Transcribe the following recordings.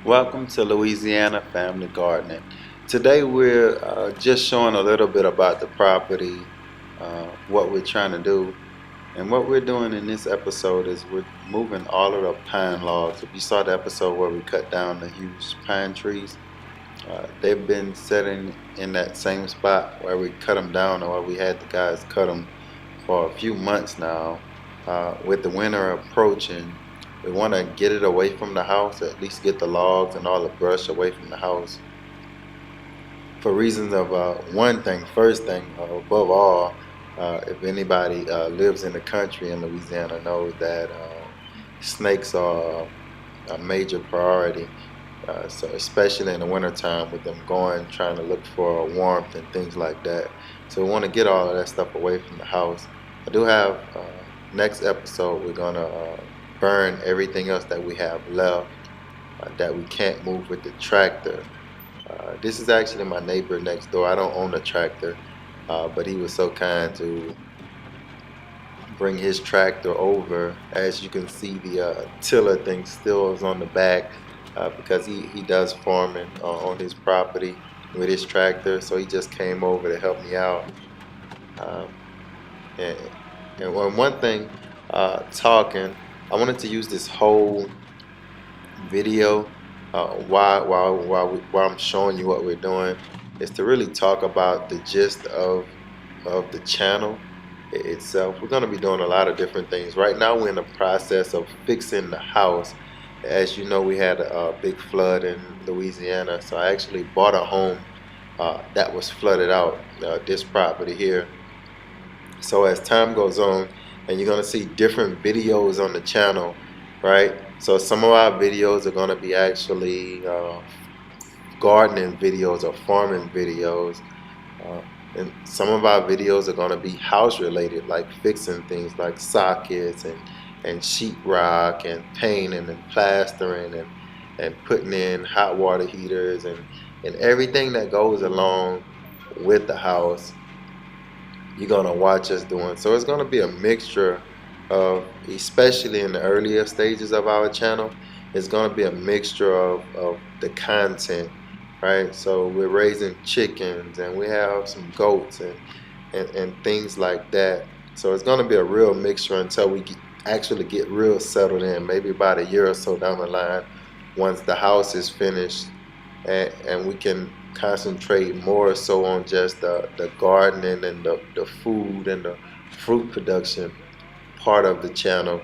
Welcome to Louisiana Family Gardening. Today we're just showing a little bit about the property, what we're trying to do. And what we're doing in this episode is we're moving all of the pine logs. If you saw the episode where we cut down the huge pine trees, they've been sitting in that same spot where we cut them down, or where we had the guys cut them for a few months now. With the winter approaching, we want to get it away from the house, at least get the logs and all the brush away from the house. For reasons of one thing, first thing, above all, if anybody lives in the country in Louisiana knows that snakes are a major priority. So especially in the wintertime with them going, trying to look for warmth and things like that. So we want to get all of that stuff away from the house. I do have, next episode, we're going to burn everything else that we have left that we can't move with the tractor. This is actually my neighbor next door. I don't own a tractor, but he was so kind to bring his tractor over. As you can see, the tiller thing still is on the back because he does farming on his property with his tractor. So he just came over to help me out. Um, and, and one thing, talking, I wanted to use this whole video while I'm showing you what we're doing is to really talk about the gist of the channel itself. We're going to be doing a lot of different things. Right now we're in the process of fixing the house. As you know, we had a big flood in Louisiana, so I actually bought a home that was flooded out, this property here. So as time goes on, and you're going to see different videos on the channel, right? So some of our videos are going to be actually gardening videos or farming videos. And some of our videos are going to be house related, like fixing things like sockets and sheetrock and painting and plastering and putting in hot water heaters and everything that goes along with the house. You're going to watch us doing. So it's going to be a mixture of, especially in the earlier stages of our channel, it's going to be a mixture of the content, right? So we're raising chickens and we have some goats and things like that. So it's going to be a real mixture until we actually get real settled in, maybe about a year or so down the line, once the house is finished and we can concentrate more so on just the gardening and the food and the fruit production part of the channel,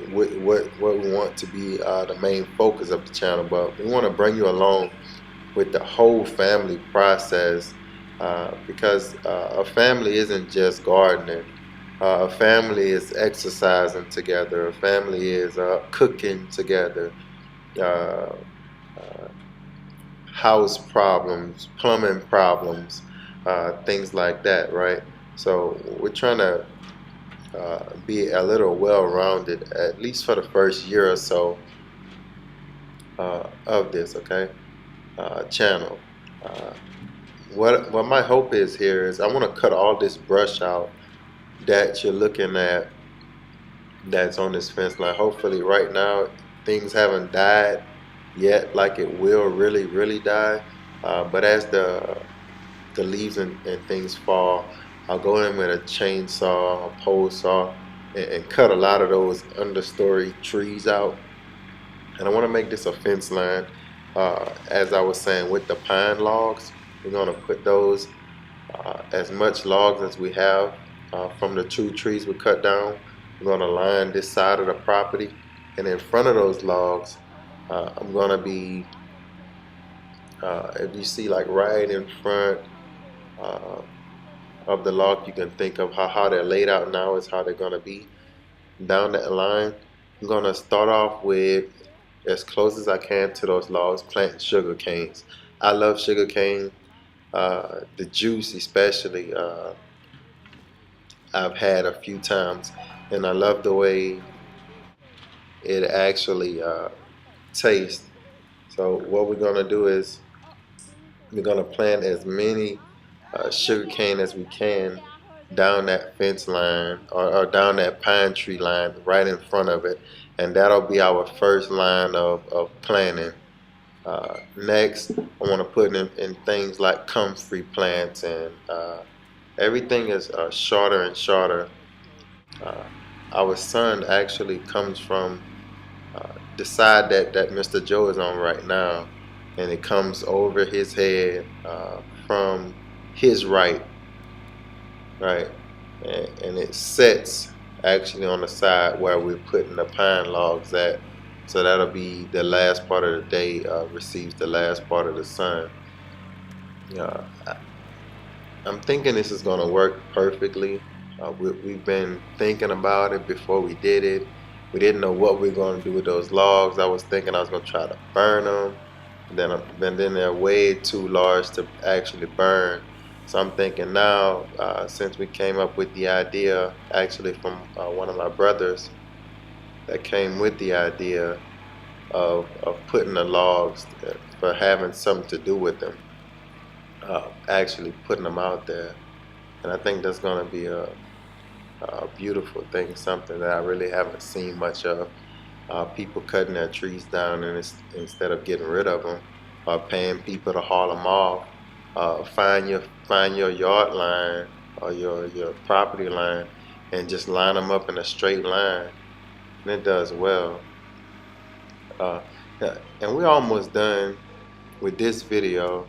what we want to be the main focus of the channel. But we want to bring you along with the whole family process, because a family isn't just gardening. A family is exercising together. A family is cooking together. Uh, uh, House problems, plumbing problems, things like that, right? So we're trying to be a little well-rounded, at least for the first year or so of this, okay, channel. Uh, what my hope is here is I want to cut all this brush out that you're looking at that's on this fence line. Hopefully right now things haven't died yet like it will really die, but as the leaves and things fall, I'll go in with a chainsaw, a pole saw, and cut a lot of those understory trees out. And I want to make this a fence line. As I was saying, with the pine logs, we're going to put those, as much logs as we have from the two trees we cut down. We're going to line this side of the property. And in front of those logs, I'm going to be, if you see like right in front uh, of the log, you can think of how they're laid out now is how they're going to be down that line. I'm going to start off with, as close as I can to those logs, planting sugar canes. I love sugar cane, the juice especially. I've had a few times, and I love the way it actually tastes. So what we're going to do is we're going to plant as many sugar cane as we can down that fence line, or down that pine tree line right in front of it, and that'll be our first line of planting. Next, I want to put in things like comfrey plants, and everything is shorter and shorter. Uh, our son actually comes from the side that Mr. Joe is on right now, and it comes over his head from his right, and it sets actually on the side where we're putting the pine logs at. So that'll be the last part of the day, receives the last part of the sun. I'm thinking this is going to work perfectly. We've been thinking about it before we did it. We didn't know what we were going to do with those logs. I was thinking I was going to try to burn them, then they're way too large to actually burn. So I'm thinking now, since we came up with the idea, actually from one of my brothers that came with the idea of putting the logs for having something to do with them, actually putting them out there. And I think that's going to be a beautiful thing, something that I really haven't seen much of. People cutting their trees down, and instead of getting rid of them, paying people to haul them off. Find your yard line or your property line, and just line them up in a straight line, and it does well. Uh, yeah, and we're almost done with this video.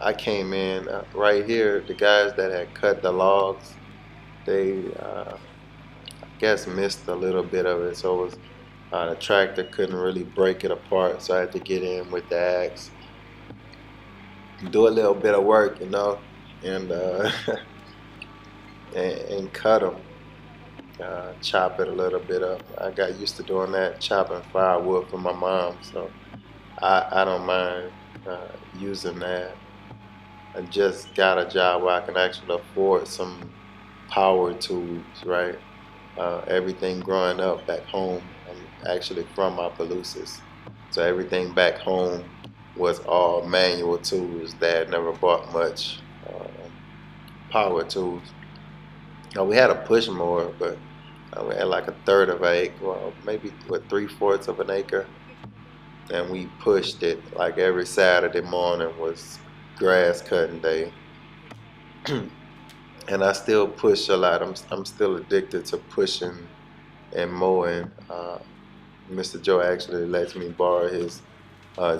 I came in right here. The guys that had cut the logs, they I guess missed a little bit of it, so it was the tractor couldn't really break it apart, so I had to get in with the axe, do a little bit of work, and and cut them, chop it a little bit up. I got used to doing that, chopping firewood for my mom, so I don't mind using that. I just got a job where I can actually afford some power tools, right? Everything growing up back home, I'm actually from Opelousas, so everything back home was all manual tools. Dad never bought much power tools. We had a push mower, but we had like a third of an acre, well, maybe what, 3/4 of an acre, and we pushed it like every Saturday morning was grass cutting day. And I still push a lot. I'm still addicted to pushing and mowing. Mr. Joe actually lets me borrow his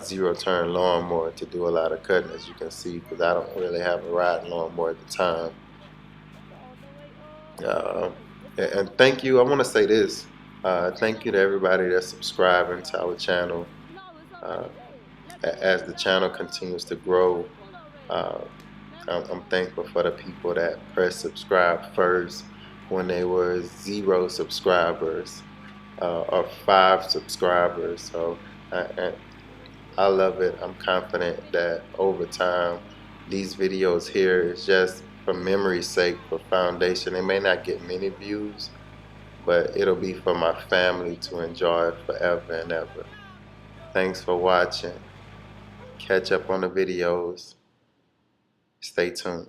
zero-turn lawnmower to do a lot of cutting, as you can see, because I don't really have a riding lawnmower at the time. And thank you. I want to say this. Thank you to everybody that's subscribing to our channel. Uh, as the channel continues to grow, I'm thankful for the people that press subscribe first when they were 0 subscribers or 5 subscribers. So I love it. I'm confident that over time, these videos here is just for memory's sake, for foundation. It may not get many views, but it'll be for my family to enjoy forever and ever. Thanks for watching. Catch up on the videos. Stay tuned.